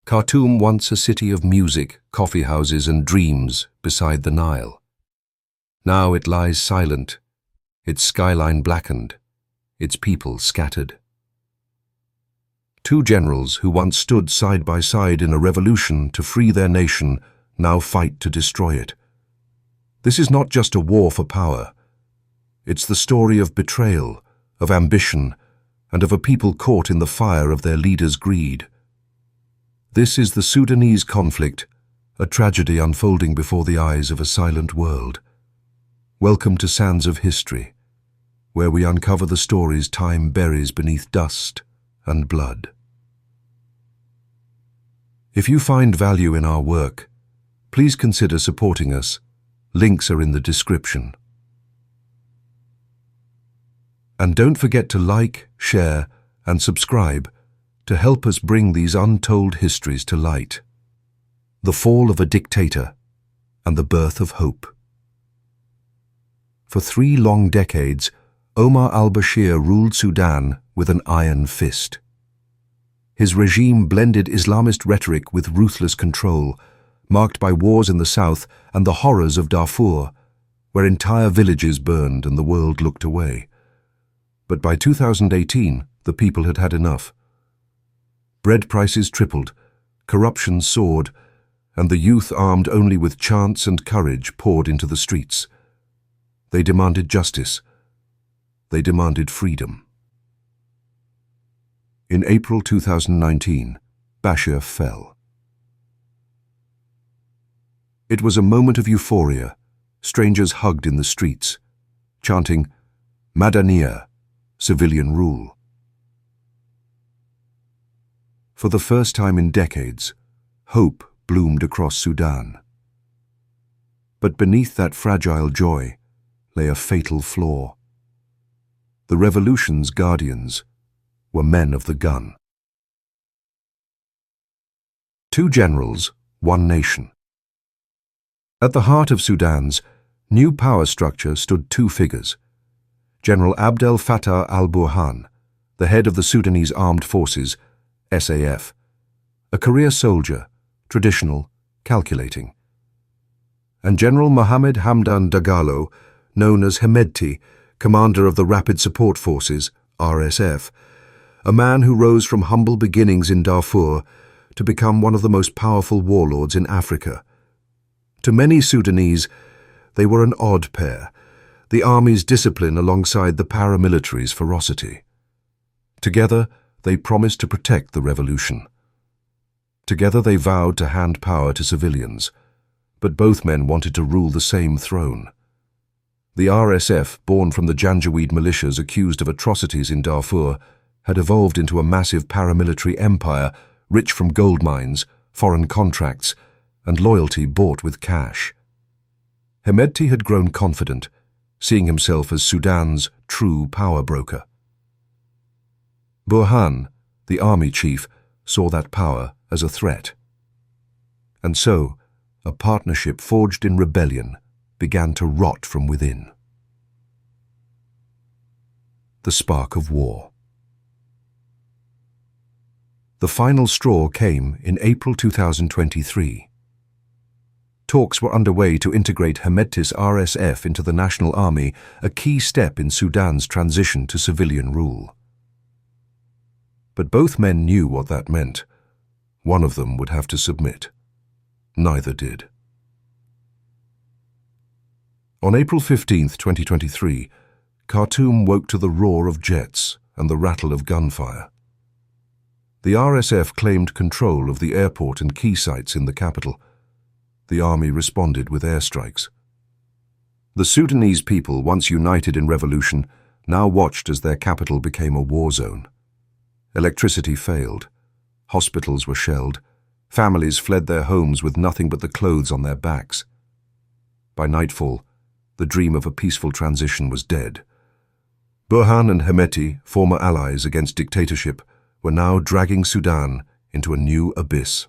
Khartoum, once a city of music, coffee houses and dreams beside the Nile. Now it lies silent, its skyline blackened, its people scattered. Two generals who once stood side by side in a revolution to free their nation now fight to destroy it. This is not just a war for power. It's the story of betrayal, of ambition, and of a people caught in the fire of their leaders' greed. This is the Sudanese conflict, a tragedy unfolding before the eyes of a silent world. Welcome to Sands of History, where we uncover the stories time buries beneath dust and blood. If you find value in our work, please consider supporting us. Links are in the description. And don't forget to like, share, and subscribe to help us bring these untold histories to light. The fall of a dictator and the birth of hope. For 3 long decades, Omar al-Bashir ruled Sudan with an iron fist. His regime blended Islamist rhetoric with ruthless control, marked by wars in the south and the horrors of Darfur, where entire villages burned and the world looked away. But by 2018, the people had had enough. Bread prices tripled, corruption soared, and the youth, armed only with chants and courage, poured into the streets. They demanded justice. They demanded freedom. In April 2019, Bashir fell. It was a moment of euphoria. Strangers hugged in the streets, chanting, "Madaniya," civilian rule. For the first time in decades, hope bloomed across Sudan. But beneath that fragile joy lay a fatal flaw. The revolution's guardians were men of the gun. 2 generals, 1 nation. At the heart of Sudan's new power structure stood 2 figures. General Abdel Fattah al-Burhan, the head of the Sudanese Armed Forces, SAF, a career soldier, traditional, calculating. And General Mohamed Hamdan Dagalo, known as Hemedti, commander of the Rapid Support Forces, RSF, a man who rose from humble beginnings in Darfur to become one of the most powerful warlords in Africa. To many Sudanese, they were an odd pair, the army's discipline alongside the paramilitary's ferocity. Together, they promised to protect the revolution. Together, they vowed to hand power to civilians, but both men wanted to rule the same throne. The RSF, born from the Janjaweed militias accused of atrocities in Darfur, had evolved into a massive paramilitary empire rich from gold mines, foreign contracts, and loyalty bought with cash. Hemedti had grown confident, seeing himself as Sudan's true power broker. Burhan, the army chief, saw that power as a threat. And so, a partnership forged in rebellion began to rot from within. The spark of war. The final straw came in April 2023. Talks were underway to integrate Hemedti's RSF into the national army, a key step in Sudan's transition to civilian rule. But both men knew what that meant. One of them would have to submit. Neither did. On April 15, 2023, Khartoum woke to the roar of jets and the rattle of gunfire. The RSF claimed control of the airport and key sites in the capital. The army responded with airstrikes. The Sudanese people, once united in revolution, now watched as their capital became a war zone. Electricity failed. Hospitals were shelled. Families fled their homes with nothing but the clothes on their backs. By nightfall, the dream of a peaceful transition was dead. Burhan and Hemedti, former allies against dictatorship, were now dragging Sudan into a new abyss.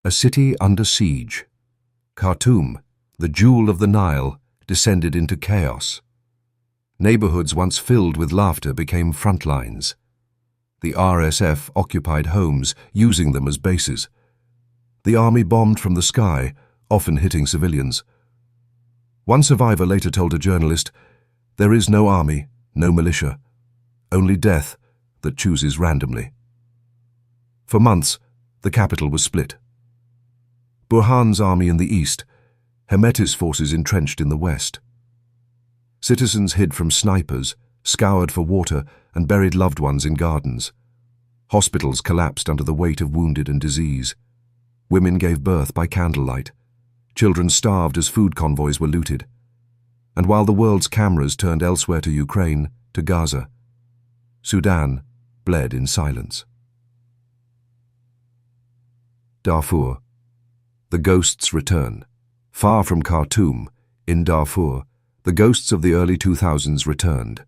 A city under siege. Khartoum, the jewel of the Nile, descended into chaos. Neighborhoods once filled with laughter became front lines. The RSF occupied homes, using them as bases. The army bombed from the sky, often hitting civilians. One survivor later told a journalist, "There is no army, no militia, only death that chooses randomly." For months, the capital was split. Burhan's army in the east, Hemedti's forces entrenched in the west. Citizens hid from snipers, scoured for water, and buried loved ones in gardens. Hospitals collapsed under the weight of wounded and disease. Women gave birth by candlelight. Children starved as food convoys were looted. And while the world's cameras turned elsewhere to Ukraine, to Gaza, Sudan bled in silence. Darfur. The ghosts return. Far from Khartoum, in Darfur, the ghosts of the early 2000s returned.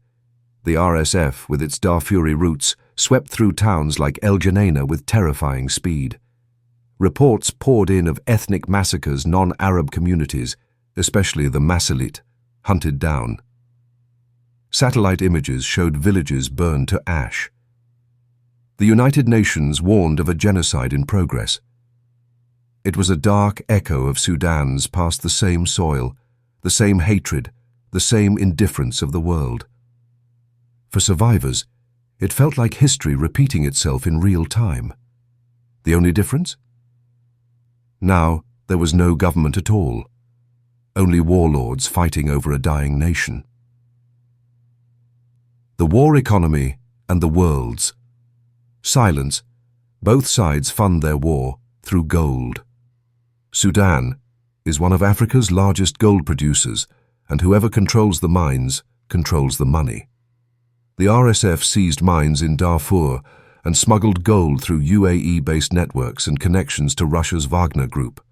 The RSF, with its Darfuri roots, swept through towns like El Geneina with terrifying speed. Reports poured in of ethnic massacres non-Arab communities, especially the Masalit, hunted down. Satellite images showed villages burned to ash. The United Nations warned of a genocide in progress. It was a dark echo of Sudan's past the same soil, the same hatred, the same indifference of the world. For survivors, it felt like history repeating itself in real time. The only difference? Now there was no government at all, only warlords fighting over a dying nation. The war economy and the world's. Silence. Both sides fund their war through gold. Sudan is one of Africa's largest gold producers, and whoever controls the mines controls the money. The RSF seized mines in Darfur and smuggled gold through UAE-based networks and connections to Russia's Wagner Group.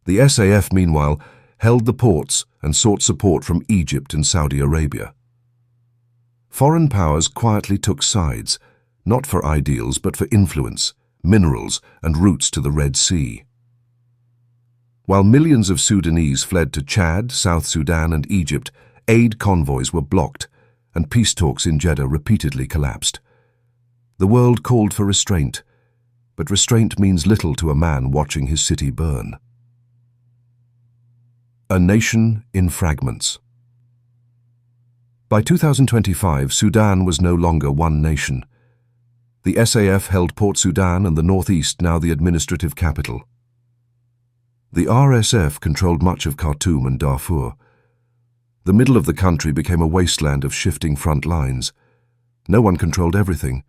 The SAF, meanwhile, held the ports and sought support from Egypt and Saudi Arabia. Foreign powers quietly took sides, not for ideals but for influence, minerals, and routes to the Red Sea. While millions of Sudanese fled to Chad, South Sudan, and Egypt, aid convoys were blocked, and peace talks in Jeddah repeatedly collapsed. The world called for restraint, but restraint means little to a man watching his city burn. A nation in fragments. By 2025, Sudan was no longer one nation. The SAF held Port Sudan and the northeast, now the administrative capital. The RSF controlled much of Khartoum and Darfur. The middle of the country became a wasteland of shifting front lines. No one controlled everything.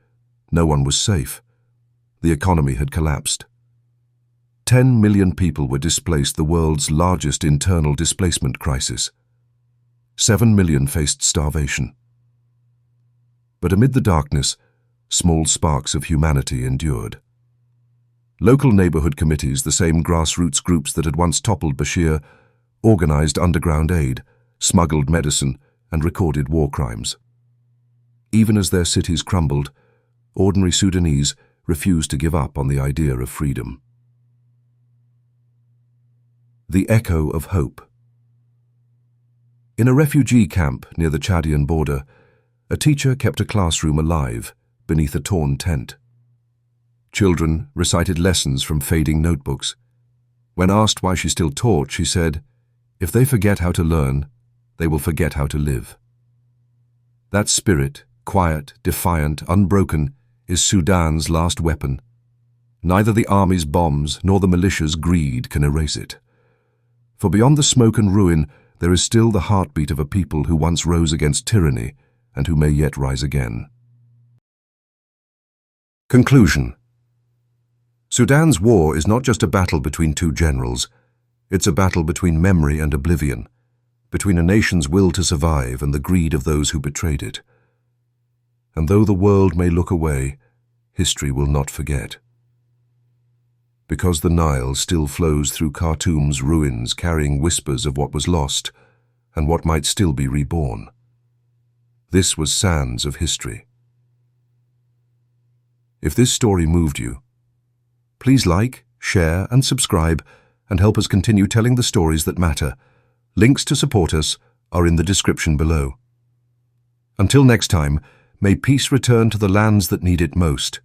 No one was safe. The economy had collapsed. 10 million people were displaced, the world's largest internal displacement crisis. 7 million faced starvation. But amid the darkness, small sparks of humanity endured. Local neighborhood committees, the same grassroots groups that had once toppled Bashir, organized underground aid, smuggled medicine, and recorded war crimes. Even as their cities crumbled, ordinary Sudanese refused to give up on the idea of freedom. The echo of hope. In a refugee camp near the Chadian border, a teacher kept a classroom alive beneath a torn tent. Children recited lessons from fading notebooks. When asked why she still taught, she said, "If they forget how to learn, they will forget how to live." That spirit, quiet, defiant, unbroken, is Sudan's last weapon. Neither the army's bombs nor the militia's greed can erase it. For beyond the smoke and ruin, there is still the heartbeat of a people who once rose against tyranny and who may yet rise again. Conclusion. Sudan's war is not just a battle between two generals. It's a battle between memory and oblivion, between a nation's will to survive and the greed of those who betrayed it. And though the world may look away, history will not forget. Because the Nile still flows through Khartoum's ruins, carrying whispers of what was lost and what might still be reborn. This was sands of history. If this story moved you, please like, share, and subscribe, and help us continue telling the stories that matter. Links to support us are in the description below. Until next time, May peace return to the lands that need it most.